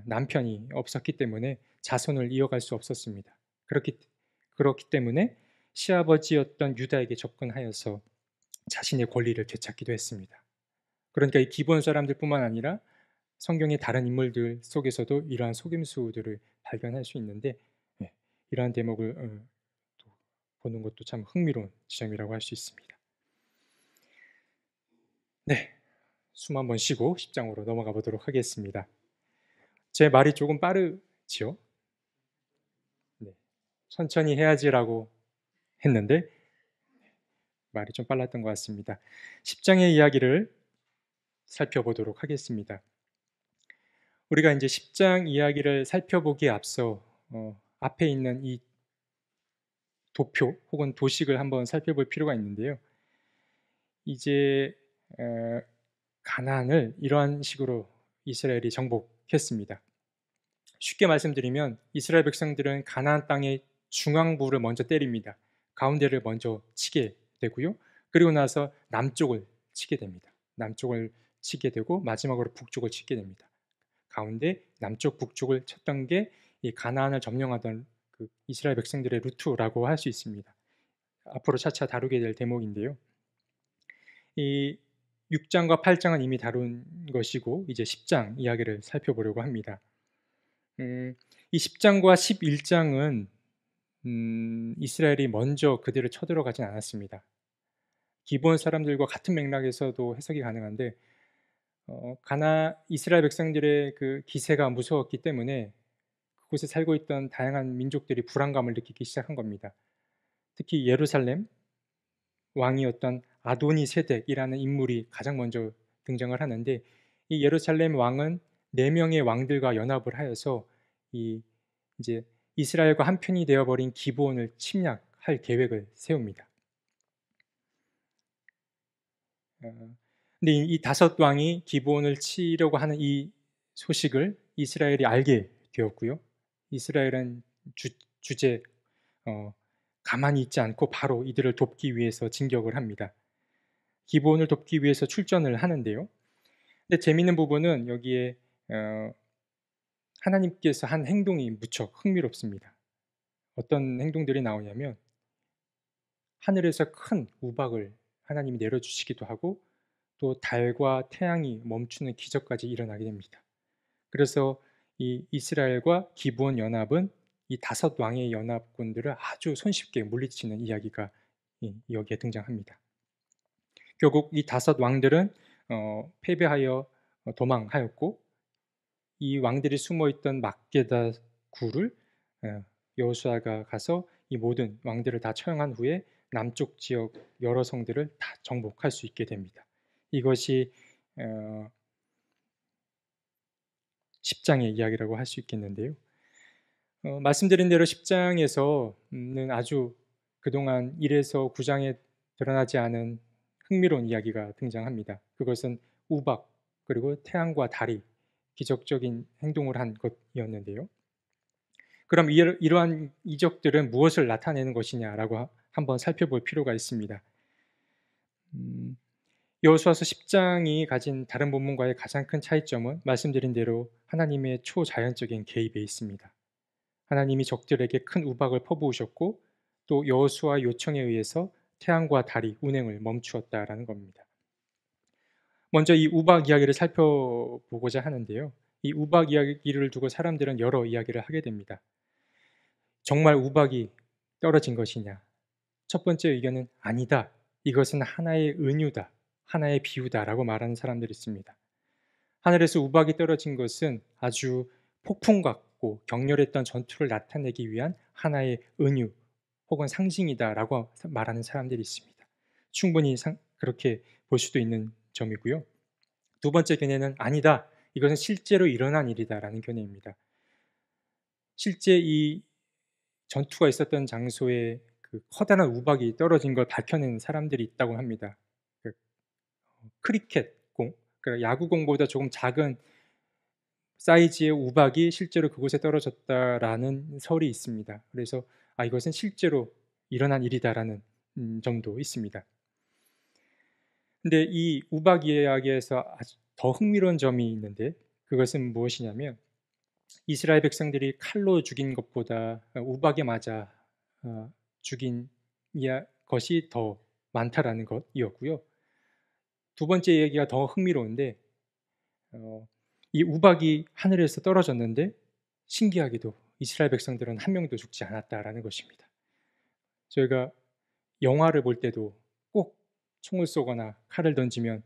Speaker 1: 남편이 없었기 때문에 자손을 이어갈 수 없었습니다. 그렇기 때문에 시아버지였던 유다에게 접근하여서 자신의 권리를 되찾기도 했습니다. 그러니까 이 기본 사람들뿐만 아니라 성경의 다른 인물들 속에서도 이러한 속임수들을 발견할 수 있는데 이러한 대목을 보는 것도 참 흥미로운 지점이라고 할 수 있습니다. 네, 숨 한번 쉬고 10장으로 넘어가 보도록 하겠습니다. 제 말이 조금 빠르지요? 네, 천천히 해야지라고 했는데 말이 좀 빨랐던 것 같습니다. 10장의 이야기를 살펴보도록 하겠습니다. 우리가 이제 10장 이야기를 살펴보기에 앞서 앞에 있는 이 도표 혹은 도식을 한번 살펴볼 필요가 있는데요. 이제 가나안을 이러한 식으로 이스라엘이 정복했습니다. 쉽게 말씀드리면 이스라엘 백성들은 가나안 땅의 중앙부를 먼저 때립니다. 가운데를 먼저 치게 되고요. 그리고 나서 남쪽을 치게 됩니다. 남쪽을 치게 되고 마지막으로 북쪽을 치게 됩니다. 가운데 남쪽 북쪽을 쳤던 게 이 가나안을 점령하던 그 이스라엘 백성들의 루트라고 할 수 있습니다. 앞으로 차차 다루게 될 대목인데요. 이 6장과 8장은 이미 다룬 것이고 이제 10장 이야기를 살펴보려고 합니다. 이 10장과 11장은 이스라엘이 먼저 그들을 쳐들어가진 않았습니다. 기본 사람들과 같은 맥락에서도 해석이 가능한데 이스라엘 백성들의 그 기세가 무서웠기 때문에 그곳에 살고 있던 다양한 민족들이 불안감을 느끼기 시작한 겁니다. 특히 예루살렘 왕이었던 아도니 세덱이라는 인물이 가장 먼저 등장을 하는데 이 예루살렘 왕은 4명의 왕들과 연합을 하여서 이제 이스라엘과 한편이 되어버린 기브온을 침략할 계획을 세웁니다. 근데 이 5 왕이 기브온을 치려고 하는 이 소식을 이스라엘이 알게 되었고요. 이스라엘은 주제 가만히 있지 않고 바로 이들을 돕기 위해서 진격을 합니다. 기브온을 돕기 위해서 출전을 하는데요. 근데 재미있는 부분은 여기에 하나님께서 한 행동이 무척 흥미롭습니다. 어떤 행동들이 나오냐면 하늘에서 큰 우박을 하나님이 내려주시기도 하고 또 달과 태양이 멈추는 기적까지 일어나게 됩니다. 그래서 이 이스라엘과 기브온 연합은 이 5 왕의 연합군들을 아주 손쉽게 물리치는 이야기가 여기에 등장합니다. 결국 이 5 왕들은 패배하여 도망하였고 이 왕들이 숨어있던 막게다 굴을 여호수아가 가서 이 모든 왕들을 다 처형한 후에 남쪽 지역 여러 성들을 다 정복할 수 있게 됩니다. 이것이 10장의 이야기라고 할 수 있겠는데요. 말씀드린 대로 10장에서는 아주 그동안 1에서 9장에 드러나지 않은 흥미로운 이야기가 등장합니다. 그것은 우박 그리고 태양과 달이 기적적인 행동을 한 것이었는데요. 그럼 이러한 이적들은 무엇을 나타내는 것이냐라고 한번 살펴볼 필요가 있습니다. 여호수아서 10장이 가진 다른 본문과의 가장 큰 차이점은 말씀드린 대로 하나님의 초자연적인 개입에 있습니다. 하나님이 적들에게 큰 우박을 퍼부으셨고 또 여호수아 요청에 의해서 태양과 달이 운행을 멈추었다라는 겁니다. 먼저 이 우박 이야기를 살펴보고자 하는데요. 이 우박 이야기를 두고 사람들은 여러 이야기를 하게 됩니다. 정말 우박이 떨어진 것이냐? 첫 번째 의견은 아니다. 이것은 하나의 은유다. 하나의 비유다라고 말하는 사람들이 있습니다. 하늘에서 우박이 떨어진 것은 아주 폭풍 같고 격렬했던 전투를 나타내기 위한 하나의 은유 혹은 상징이다라고 말하는 사람들이 있습니다. 충분히 그렇게 볼 수도 있는 점이고요. 두 번째 견해는 아니다. 이것은 실제로 일어난 일이다라는 견해입니다. 실제 이 전투가 있었던 장소에 그 커다란 우박이 떨어진 걸 밝혀낸 사람들이 있다고 합니다. 그 크리켓공, 그러니까 야구공보다 조금 작은 사이즈의 우박이 실제로 그곳에 떨어졌다라는 설이 있습니다. 그래서 이것은 실제로 일어난 일이다라는 점도 있습니다. 근데 이 우박 이야기에서 아주 더 흥미로운 점이 있는데 그것은 무엇이냐면 이스라엘 백성들이 칼로 죽인 것보다 우박에 맞아 죽인 것이 더 많다라는 것이었고요. 두 번째 얘기가 더 흥미로운데 이 우박이 하늘에서 떨어졌는데 신기하게도 이스라엘 백성들은 한 명도 죽지 않았다라는 것입니다. 저희가 영화를 볼 때도 꼭 총을 쏘거나 칼을 던지면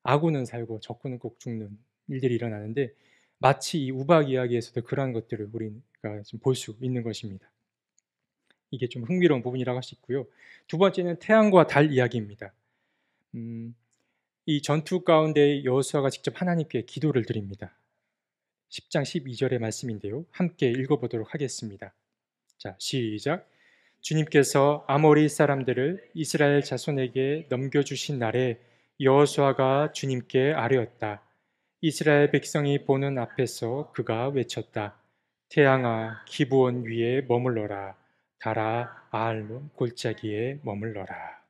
Speaker 1: 아군은 살고 적군은 꼭 죽는 일들이 일어나는데 마치 이 우박 이야기에서도 그러한 것들을 우리가 지금 볼 수 있는 것입니다. 이게 좀 흥미로운 부분이라고 할 수 있고요. 두 번째는 태양과 달 이야기입니다. 이 전투 가운데 여호수아가 직접 하나님께 기도를 드립니다. 10장 12절의 말씀인데요. 함께 읽어보도록 하겠습니다. 자, 시작. 주님께서 아모리 사람들을 이스라엘 자손에게 넘겨주신 날에 여호수아가 주님께 아뢰었다. 이스라엘 백성이 보는 앞에서 그가 외쳤다. 태양아 기브온 위에 머물러라. 달아 아알론 골짜기에 머물러라.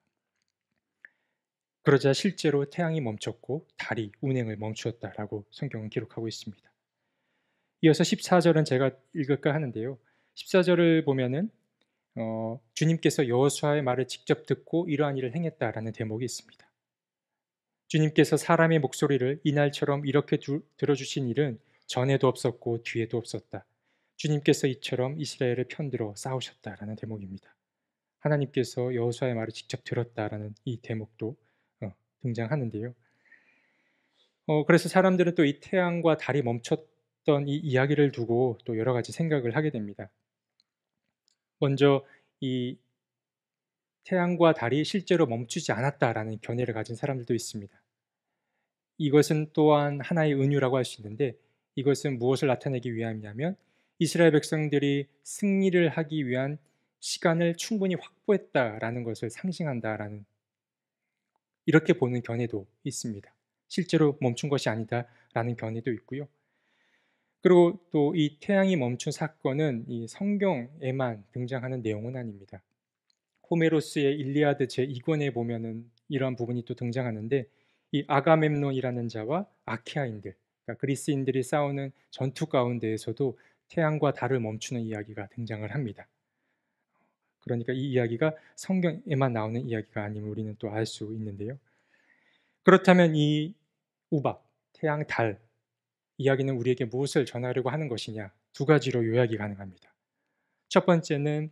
Speaker 1: 그러자 실제로 태양이 멈췄고 달이 운행을 멈추었다라고 성경은 기록하고 있습니다. 이어서 14절은 제가 읽을까 하는데요. 14절을 보면은 주님께서 여호수아의 말을 직접 듣고 이러한 일을 행했다라는 대목이 있습니다. 주님께서 사람의 목소리를 이날처럼 이렇게 들어주신 일은 전에도 없었고 뒤에도 없었다. 주님께서 이처럼 이스라엘을 편들어 싸우셨다라는 대목입니다. 하나님께서 여호수아의 말을 직접 들었다라는 이 대목도 등장하는데요. 그래서 사람들은 또 이 태양과 달이 멈췄던 이 이야기를 두고 또 여러 가지 생각을 하게 됩니다. 먼저 이 태양과 달이 실제로 멈추지 않았다라는 견해를 가진 사람들도 있습니다. 이것은 또한 하나의 은유라고 할 수 있는데 이것은 무엇을 나타내기 위함이냐면 이스라엘 백성들이 승리를 하기 위한 시간을 충분히 확보했다라는 것을 상징한다라는 이렇게 보는 견해도 있습니다. 실제로 멈춘 것이 아니다라는 견해도 있고요. 그리고 또 이 태양이 멈춘 사건은 이 성경에만 등장하는 내용은 아닙니다. 호메로스의 일리아드 제2권에 보면은 이러한 부분이 또 등장하는데 이 아가멤논이라는 자와 아케아인들, 그러니까 그리스인들이 싸우는 전투 가운데에서도 태양과 달을 멈추는 이야기가 등장을 합니다. 그러니까 이 이야기가 성경에만 나오는 이야기가 아님을 우리는 또 알 수 있는데요. 그렇다면 이 우박, 태양, 달 이야기는 우리에게 무엇을 전하려고 하는 것이냐? 두 가지로 요약이 가능합니다. 첫 번째는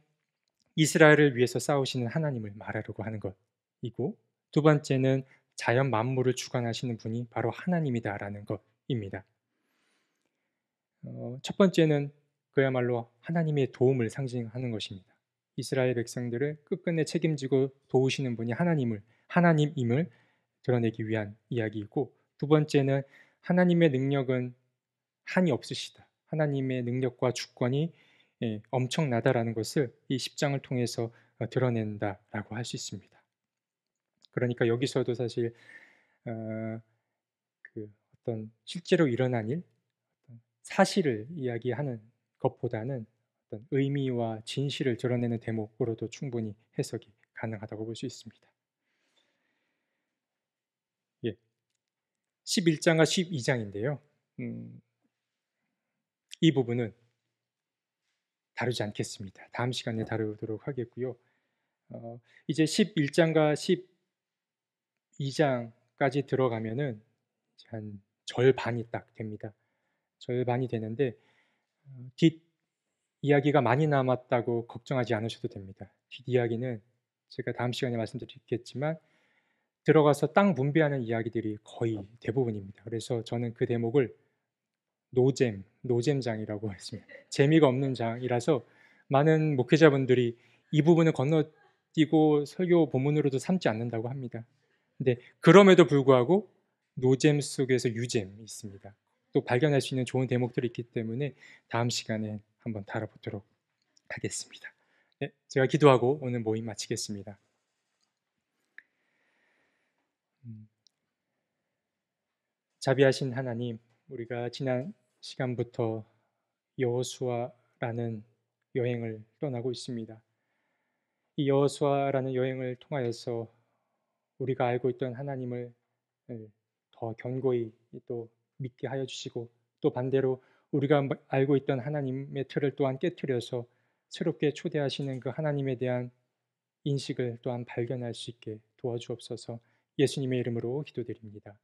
Speaker 1: 이스라엘을 위해서 싸우시는 하나님을 말하려고 하는 것이고 두 번째는 자연 만물을 주관하시는 분이 바로 하나님이다라는 것입니다. 첫 번째는 그야말로 하나님의 도움을 상징하는 것입니다. 이스라엘 백성들을 끝끝내 책임지고 도우시는 분이 하나님임을 드러내기 위한 이야기이고 두 번째는 하나님의 능력은 한이 없으시다. 하나님의 능력과 주권이 엄청나다라는 것을 이 10장을 통해서 드러낸다라고 할 수 있습니다. 그러니까 여기서도 사실 어, 그 어떤 실제로 일어난 일, 어떤 사실을 이야기하는 것보다는 어떤 의미와 진실을 드러내는 대목으로도 충분히 해석이 가능하다고 볼 수 있습니다. 예, 11장과 12장인데요. 이 부분은 다루지 않겠습니다. 다음 시간에 다루도록 하겠고요. 이제 11장과 12장까지 들어가면은 한 절반이 딱 됩니다. 절반이 되는데 뒷 이야기가 많이 남았다고 걱정하지 않으셔도 됩니다. 뒷 이야기는 제가 다음 시간에 말씀드리겠지만 들어가서 땅 분배하는 이야기들이 거의 대부분입니다. 그래서 저는 그 대목을 노잼장이라고 했습니다. 재미가 없는 장이라서 많은 목회자분들이 이 부분을 건너뛰고 설교 본문으로도 삼지 않는다고 합니다. 근데 그럼에도 불구하고 노잼 속에서 유잼이 있습니다. 또 발견할 수 있는 좋은 대목들이 있기 때문에 다음 시간에 한번 다뤄보도록 하겠습니다. 네, 제가 기도하고 오늘 모임 마치겠습니다. 자비하신 하나님, 우리가 지난 시간부터 여호수아라는 여행을 떠나고 있습니다. 이 여호수아라는 여행을 통하여서 우리가 알고 있던 하나님을 더 견고히 또 믿게 하여 주시고, 또 반대로 우리가 알고 있던 하나님의 틀을 또한 깨트려서 새롭게 초대하시는 그 하나님에 대한 인식을 또한 발견할 수 있게 도와주옵소서. 예수님의 이름으로 기도드립니다.